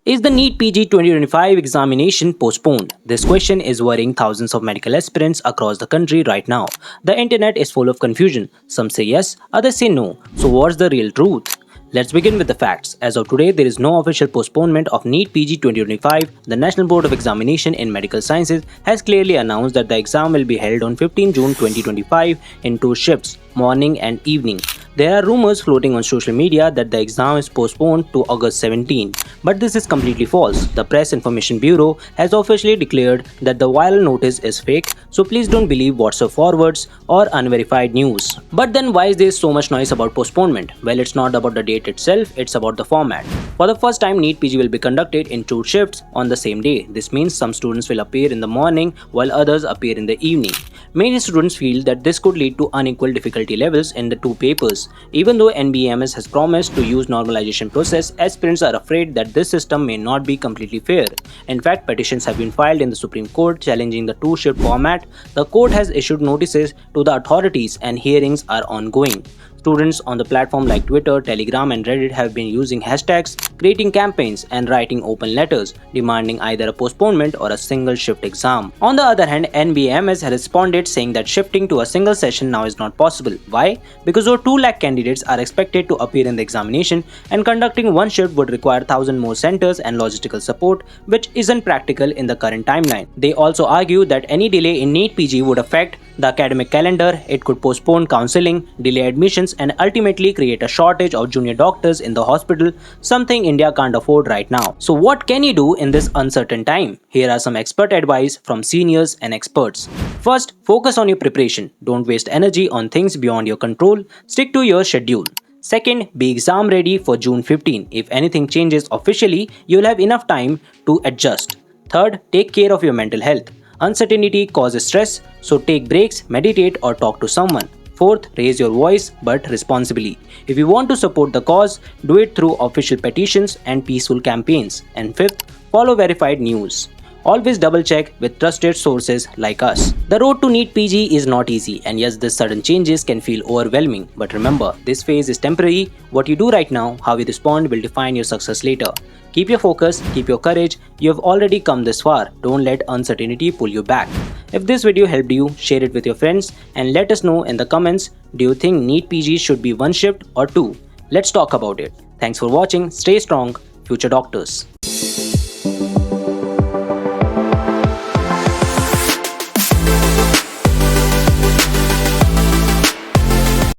Is the NEET PG 2025 examination postponed? This question is worrying thousands of medical aspirants across the country right now. The internet is full of confusion. Some say yes, others say no. So what's the real truth? Let's begin with the facts. As of today, there is no official postponement of NEET PG 2025. The National Board of Examination in Medical Sciences has clearly announced that the exam will be held on 15 June 2025 in two shifts, morning and evening. There are rumors floating on social media that the exam is postponed to August 17, but this is completely false. The Press Information Bureau has officially declared that the viral notice is fake, so please don't believe WhatsApp forwards or unverified news. But then why is there so much noise about postponement? Well, it's not about the date itself, it's about the format. For the first time, NEET PG will be conducted in two shifts on the same day. This means some students will appear in the morning while others appear in the evening. Many students feel that this could lead to unequal difficulty levels in the two papers. Even though NBEMS has promised to use normalization process, aspirants are afraid that this system may not be completely fair. In fact, petitions have been filed in the Supreme Court challenging the two-shift format. The court has issued notices to the authorities and hearings are ongoing. Students on the platform like Twitter, Telegram and Reddit have been using hashtags, creating campaigns and writing open letters demanding either a postponement or a single shift exam. On the other hand, NBEMS has responded saying that shifting to a single session now is not possible. Why? Because over 2 lakh candidates are expected to appear in the examination and conducting one shift would require 1,000 more centers and logistical support, which isn't practical in the current timeline. They also argue that any delay in NEET PG would affect the academic calendar, it could postpone counseling, delay admissions and ultimately create a shortage of junior doctors in the hospital, something India can't afford right now. So what can you do in this uncertain time? Here are some expert advice from seniors and experts. First, focus on your preparation. Don't waste energy on things beyond your control. Stick to your schedule. Second, be exam ready for June 15. If anything changes officially, you'll have enough time to adjust. Third, take care of your mental health. Uncertainty causes stress, so take breaks, meditate or talk to someone. Fourth, raise your voice but responsibly. If you want to support the cause, do it through official petitions and peaceful campaigns. And fifth, follow verified news. Always double check with trusted sources like us. The road to NEET PG is not easy and yes, these sudden changes can feel overwhelming. But remember, this phase is temporary. What you do right now, how you respond will define your success later. Keep your focus, keep your courage. You have already come this far. Don't let uncertainty pull you back. If this video helped you, share it with your friends and let us know in the comments, do you think NEET PG should be one shift or two? Let's talk about it. Thanks for watching. Stay strong, future doctors.